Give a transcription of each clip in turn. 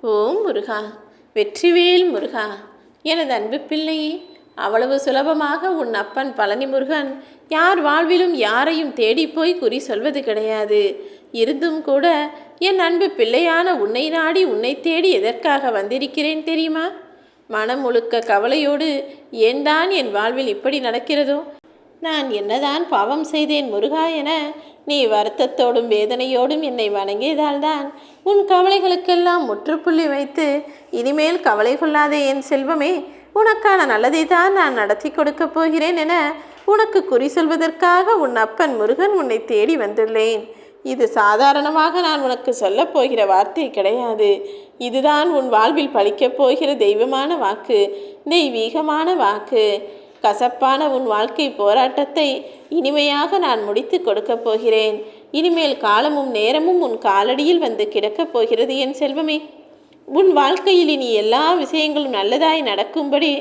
ஓம் முருகா, வெற்றிவேல் முருகா, எனது அன்பு பிள்ளையே, அவ்வளவு சுலபமாக உன் அப்பன் பழனி முருகன் யார் வாழ்விலும் யாரையும் தேடி போய் குறி சொல்வது கிடையாது. இருந்தும் கூட என் அன்பு பிள்ளையான உன்னை நாடி உன்னை தேடி எதற்காக வந்திருக்கிறேன் தெரியுமா? மனம் முழுக்க கவலையோடு ஏன் தான் என் வாழ்வில் இப்படி நடக்கிறதோ, நான் என்னதான் பாவம் செய்தேன் முருகா என நீ வருத்தத்தோடும் வேதனையோடும் என்னை வணங்கியதால்தான் உன் கவலைகளுக்கெல்லாம் முற்றுப்புள்ளி வைத்து இனிமேல் கவலை கொள்ளாதே என் செல்வமே, உனக்கான நல்லதை தான் நான் நடத்தி கொடுக்கப் போகிறேன் என உனக்கு குறி சொல்வதற்காக உன் அப்பன் முருகன் உன்னை தேடி வந்துள்ளேன். இது சாதாரணமாக நான் உனக்கு சொல்லப் போகிற வார்த்தை கிடையாது. இதுதான் உன் வாழ்வில் பலிக்கப் போகிற தெய்வமான வாக்கு, தெய்வீகமான வாக்கு. கசப்பான உன் வாழ்க்கை போராட்டத்தை இனிமையாக நான் முடித்து கொடுக்கப் போகிறேன். இனிமேல் காலமும் நேரமும் உன் காலடியில் வந்து கிடக்கப் போகிறது என் செல்வமே. உன் வாழ்க்கையில் இனி எல்லா விஷயங்களும் நல்லதாய் நடக்கும்படி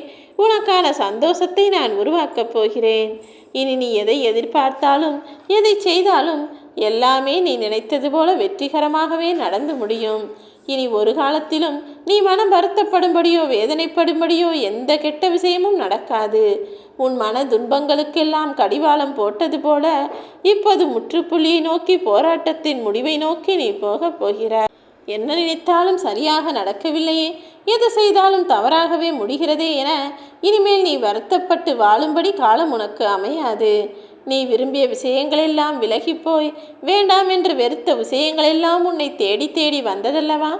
உனக்கான சந்தோஷத்தை நான் உருவாக்கப் போகிறேன். இனி நீ எதை எதிர்பார்த்தாலும் எதை செய்தாலும் எல்லாமே நீ நினைத்தது போல வெற்றிகரமாகவே நடந்து முடியும். இனி ஒரு காலத்திலும் நீ மனம் வருத்தப்படும்படியோ வேதனைப்படும்படியோ எந்த கெட்ட விஷயமும் நடக்காது. உன் மன துன்பங்களுக்கெல்லாம் கடிவாளம் போட்டது போல இப்போது முற்றுப்புள்ளியை நோக்கி போராட்டத்தின் முடிவை நோக்கி நீ போகப் போகிறாய். என்ன நினைத்தாலும் சரியாக நடக்கவில்லையே, எது செய்தாலும் தவறாகவே முடிகிறதே என இனிமேல் நீ வருத்தப்பட்டு வாழும்படி காலம் உனக்கு அமையாது. நீ விரும்பிய விஷயங்களெல்லாம் விலகி போய் வேண்டாம் என்று வெறுத்த விஷயங்களெல்லாம் உன்னை தேடி தேடி வந்ததல்லவா?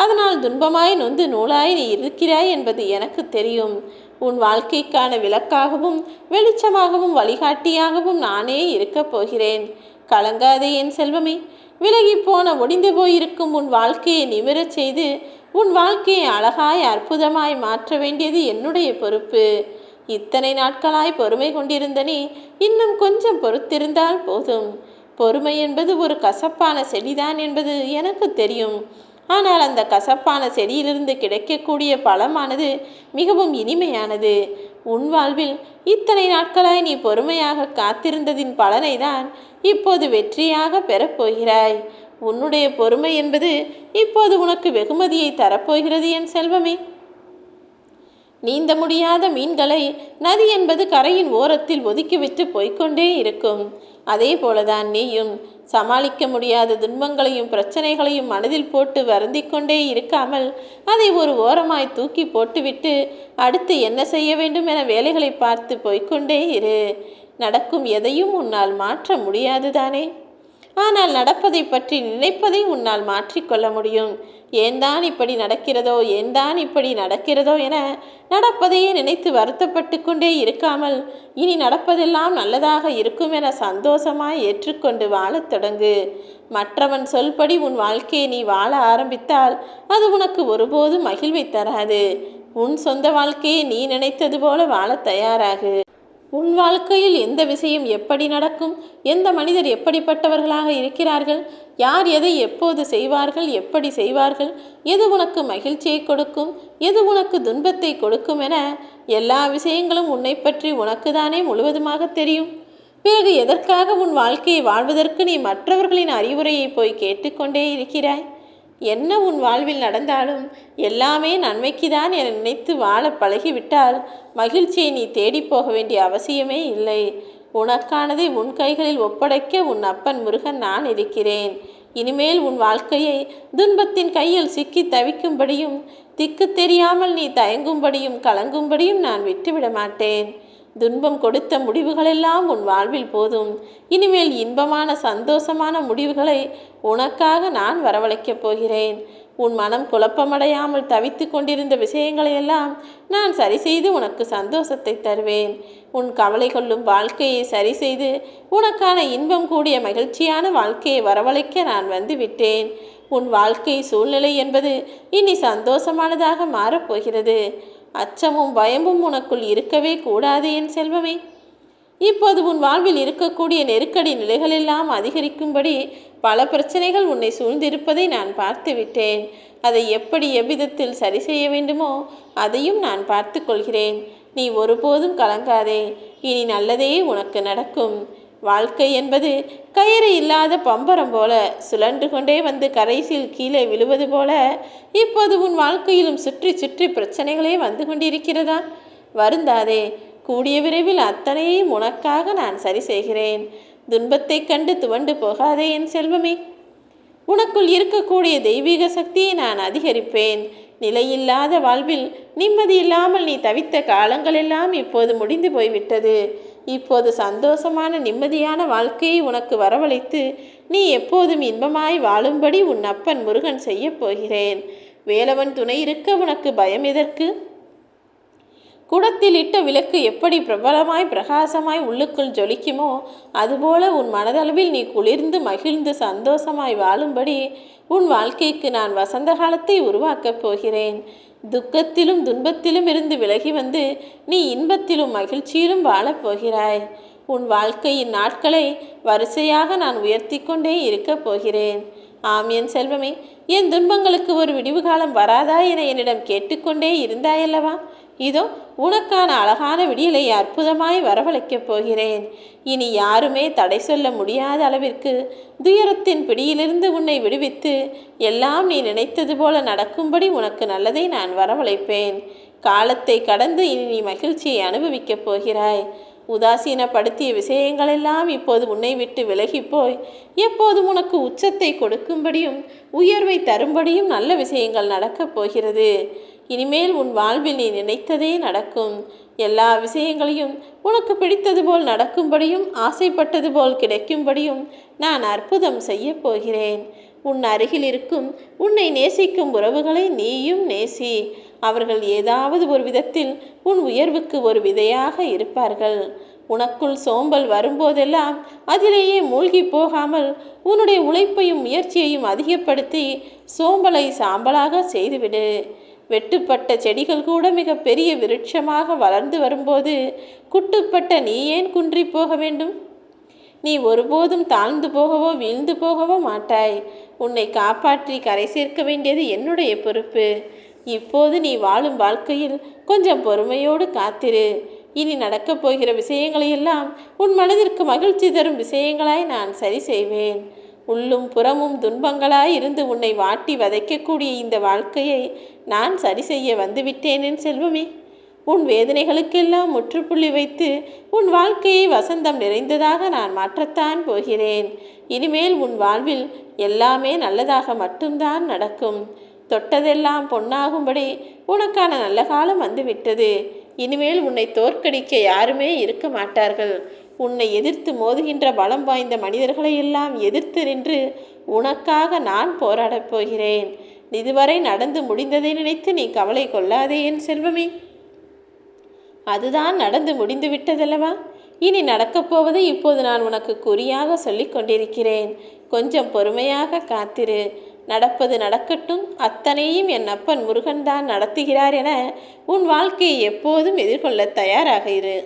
அதனால் துன்பமாய் நொந்து நூலாய் நீ இருக்கிறாய் என்பது எனக்கு தெரியும். உன் வாழ்க்கைக்கான விளக்காகவும் வெளிச்சமாகவும் வழிகாட்டியாகவும் நானே இருக்கப் போகிறேன். கலங்காதே என் செல்வமே. விலகி போன ஒடிந்து போயிருக்கும் உன் வாழ்க்கையை நிமிரச் செய்து உன் வாழ்க்கையை அழகாய் அற்புதமாய் மாற்ற வேண்டியது என்னுடைய பொறுப்பு. இத்தனை நாட்களாய் பொறுமை கொண்டிருந்த நீ இன்னும் கொஞ்சம் பொறுத்திருந்தால் போதும். பொறுமை என்பது ஒரு கசப்பான செடிதான் என்பது எனக்கு தெரியும். ஆனால் அந்த கசப்பான செடியிலிருந்து கிடைக்கக்கூடிய பழமானது மிகவும் இனிமையானது. உன் வாழ்வில் இத்தனை நாட்களாய் நீ பொறுமையாக காத்திருந்ததின் பலனை தான் இப்போது வெற்றியாக பெறப்போகிறாய். உன்னுடைய பொறுமை என்பது இப்போது உனக்கு வெகுமதியை தரப்போகிறது என் செல்வமே. நீந்த முடியாத மீன்களை நதி என்பது கரையின் ஓரத்தில் ஒதுக்கிவிட்டு போய்கொண்டே இருக்கும். அதே போலதான் நீயும் சமாளிக்க முடியாத துன்பங்களையும் பிரச்சனைகளையும் மனதில் போட்டு வருந்தி கொண்டே இருக்காமல் அதை ஒரு ஓரமாய் தூக்கி போட்டுவிட்டு அடுத்து என்ன செய்ய வேண்டும் என வேலைகளை பார்த்து போய்கொண்டே இரு. நடக்கும் எதையும் உன்னால் மாற்ற முடியாதுதானே? ஆனால் நடப்பதை பற்றி நினைப்பதை உன்னால் மாற்றிக்கொள்ள முடியும். ஏன்தான் இப்படி நடக்கிறதோ ஏன்தான் இப்படி நடக்கிறதோ என நடப்பதையே நினைத்து வருத்தப்பட்டு கொண்டே இருக்காமல் இனி நடப்பதெல்லாம் நல்லதாக இருக்கும் என சந்தோஷமாய் ஏற்றுக்கொண்டு வாழத் தொடங்கு. மற்றவன் சொல்படி உன் வாழ்க்கையை நீ வாழ ஆரம்பித்தால் அது உனக்கு ஒருபோதும் மகிழ்வை தராது. உன் சொந்த வாழ்க்கையை நீ நினைத்தது போல வாழ தயாராகு. உன் வாழ்க்கையில் எந்த விஷயம் எப்படி நடக்கும், எந்த மனிதர் எப்படிப்பட்டவர்களாக இருக்கிறார்கள், யார் எதை எப்போது செய்வார்கள், எப்படி செய்வார்கள், எது உனக்கு மகிழ்ச்சியை கொடுக்கும், எது உனக்கு துன்பத்தை கொடுக்கும் என எல்லா விஷயங்களும் உன்னை பற்றி உனக்கு தானே முழுவதுமாக தெரியும். பிறகு எதற்காக உன் வாழ்க்கையை வாழ்வதற்கு நீ மற்றவர்களின் அறிவுரையை போய் கேட்டுக்கொண்டே இருக்கிறாய்? என்ன உன் வாழ்வில் நடந்தாலும் எல்லாமே நன்மைக்குதான் என நினைத்து வாழ பழகிவிட்டால் மகிழ்ச்சியை நீ தேடி போக வேண்டிய அவசியமே இல்லை. உனக்கானதை உன் கைகளில் ஒப்படைக்க உன் அப்பன் முருகன் நான் இருக்கிறேன். இனிமேல் உன் வாழ்க்கையை துன்பத்தின் கையில் சிக்கி தவிக்கும்படியும் திக்கு தெரியாமல் நீ தயங்கும்படியும் கலங்கும்படியும் நான் விட்டுவிட மாட்டேன். துன்பம் கொடுத்த முடிவுகளெல்லாம் உன் வாழ்வில் போதும். இனிமேல் இன்பமான சந்தோஷமான முடிவுகளை உனக்காக நான் வரவழைக்கப் போகிறேன். உன் மனம் குழப்பமடையாமல் தவித்து கொண்டிருந்த விஷயங்களையெல்லாம் நான் சரி செய்து உனக்கு சந்தோஷத்தை தருவேன். உன் கவலை கொள்ளும் வாழ்க்கையை சரி செய்து உனக்கான இன்பம் கூடிய மகிழ்ச்சியான வாழ்க்கையை வரவழைக்க நான் வந்து விட்டேன். உன் வாழ்க்கை சூழ்நிலை என்பது இனி சந்தோஷமானதாக மாறப்போகிறது. அச்சமும் பயமும் உனக்குள் இருக்கவே கூடாது என் செல்வமே. இப்போது உன் வாழ்வில் இருக்கக்கூடிய நெருக்கடி நிலைகளெல்லாம் அதிகரிக்கும்படி பல பிரச்சனைகள் உன்னை சூழ்ந்திருப்பதை நான் பார்த்து விட்டேன். அதை எப்படி எவ்விதத்தில் சரி செய்ய வேண்டுமோ அதையும் நான் பார்த்து கொள்கிறேன். நீ ஒருபோதும் கலங்காதே. இனி நல்லதே உனக்கு நடக்கும். வாழ்க்கை என்பது கயிறு இல்லாத பம்பரம் போல சுழன்று கொண்டே வந்து கரைசியில் கீழே விழுவது போல இப்போது உன் வாழ்க்கையிலும் சுற்றி சுற்றி பிரச்சனைகளே வந்து கொண்டிருக்கிறதா? வருந்தாதே, கூடிய விரைவில் அத்தனையும் உனக்காக நான் சரி செய்கிறேன். துன்பத்தை கண்டு துவண்டு போகாதே என் செல்வமே. உனக்குள் இருக்கக்கூடிய தெய்வீக சக்தியை நான் அதிகரிப்பேன். நிலையில்லாத வாழ்வில் நிம்மதி இல்லாமல் நீ தவித்த காலங்களெல்லாம் இப்போது முடிந்து போய்விட்டது. இப்போது சந்தோஷமான நிம்மதியான வாழ்க்கையை உனக்கு வரவழைத்து நீ எப்போதும் இன்பமாய் வாழும்படி உன் அப்பன் முருகன் செய்ய போகிறேன். வேலவன் துணை இருக்க உனக்கு பயம் எதற்கு? குடத்தில் இட்ட விளக்கு எப்படி பிரபலமாய் பிரகாசமாய் உள்ளுக்குள் ஜொலிக்குமோ அதுபோல உன் மனதளவில் நீ குளிர்ந்து மகிழ்ந்து சந்தோஷமாய் வாழும்படி உன் வாழ்க்கைக்கு நான் வசந்த காலத்தை உருவாக்கப் போகிறேன். துக்கத்திலும் துன்பத்திலும் இருந்து விலகி வந்து நீ இன்பத்திலும் மகிழ்ச்சியிலும் வாழப்போகிறாய். உன் வாழ்க்கையின் நாட்களை வரிசையாக நான் உயர்த்தி கொண்டே இருக்கப் போகிறேன். ஆம் என் செல்வமே, என் துன்பங்களுக்கு ஒரு விடிவு காலம் வராதா என என்னிடம் கேட்டுக்கொண்டே இருந்தாயல்லவா? இதோ உனக்கான அழகான விடியலை அற்புதமாய் வரவழைக்கப் போகிறேன். இனி யாருமே தடை சொல்ல முடியாத அளவிற்கு துயரத்தின் பிடியிலிருந்து உன்னை விடுவித்து எல்லாம் நீ நினைத்தது போல நடக்கும்படி உனக்கு நல்லதை நான் வரவழைப்பேன். காலத்தை கடந்து இனி நீ மகிழ்ச்சியை அனுபவிக்கப் போகிறாய். உதாசீனப்படுத்திய விஷயங்களெல்லாம் இப்போது உன்னை விட்டு விலகி போய் எப்போதும் உனக்கு உச்சத்தை கொடுக்கும்படியும் உயர்வை தரும்படியும் நல்ல விஷயங்கள் நடக்கப் போகிறது. இனிமேல் உன் வாழ்வில் நீ நினைத்ததே நடக்கும். எல்லா விஷயங்களையும் உனக்கு பிடித்தது போல் நடக்கும்படியும் ஆசைப்பட்டது போல் கிடைக்கும்படியும் நான் அற்புதம் செய்ய போகிறேன். உன் அருகில் இருக்கும் உன்னை நேசிக்கும் உறவுகளை நீயும் நேசி. அவர்கள் ஏதாவது ஒரு விதத்தில் உன் உயர்வுக்கு ஒரு விதையாக இருப்பார்கள். உனக்குள் சோம்பல் வரும்போதெல்லாம் அதிலேயே மூழ்கி போகாமல் உன்னுடைய உழைப்பையும் முயற்சியையும் அதிகப்படுத்தி சோம்பலை சாம்பலாக செய்துவிடு. வெட்டுப்பட்ட செடிகள் கூட மிக பெரிய விருட்சமாக வளர்ந்து வரும்போது குட்டுப்பட்ட நீ ஏன் குன்றி போக வேண்டும்? நீ ஒருபோதும் தாழ்ந்து போகவோ வீழ்ந்து போகவோ மாட்டாய். உன்னை காப்பாற்றி கரை சேர்க்க வேண்டியது என்னுடைய பொறுப்பு. இப்போது நீ வாழும் வாழ்க்கையில் கொஞ்சம் பொறுமையோடு காத்திரு. இனி நடக்கப் போகிற விஷயங்களையெல்லாம் உன் மனதிற்கு மகிழ்ச்சி தரும் விஷயங்களாய் நான் சரி செய்வேன். உள்ளும் புறமும் துன்பங்களாய் இருந்து உன்னை வாட்டி வதைக்கக்கூடிய இந்த வாழ்க்கையை நான் சரி செய்ய வந்துவிட்டேன் செல்வமே. உன் வேதனைகளுக்கெல்லாம் முற்றுப்புள்ளி வைத்து உன் வாழ்க்கையை வசந்தம் நிறைந்ததாக நான் மாற்றத்தான் போகிறேன். இனிமேல் உன் வாழ்வில் எல்லாமே நல்லதாக மட்டும்தான் நடக்கும். தொட்டதெல்லாம் பொன்னாகும்படி உனக்கான நல்ல காலம் வந்துவிட்டது. இனிமேல் உன்னை தோற்கடிக்க யாருமே இருக்க மாட்டார்கள். உன்னை எதிர்த்து மோதுகின்ற பலம் வாய்ந்த மனிதர்களை எல்லாம் எதிர்த்து நின்று உனக்காக நான் போராடப் போகிறேன். இதுவரை நடந்து முடிந்ததை நினைத்து நீ கவலை கொள்ளாதே என் செல்வமே. அதுதான் நடந்து முடிந்து விட்டதல்லவா? இனி நடக்கப் போவதை இப்போது நான் உனக்கு குறியாக சொல்லிக் கொண்டிருக்கிறேன். கொஞ்சம் பொறுமையாக காத்திரு. நடப்பது நடக்கட்டும். அத்தனையும் என் அப்பன் முருகன் தான் நடத்துகிறார் என உன் வாழ்க்கையை எப்போதும் எதிர்கொள்ள தயாராக இரு.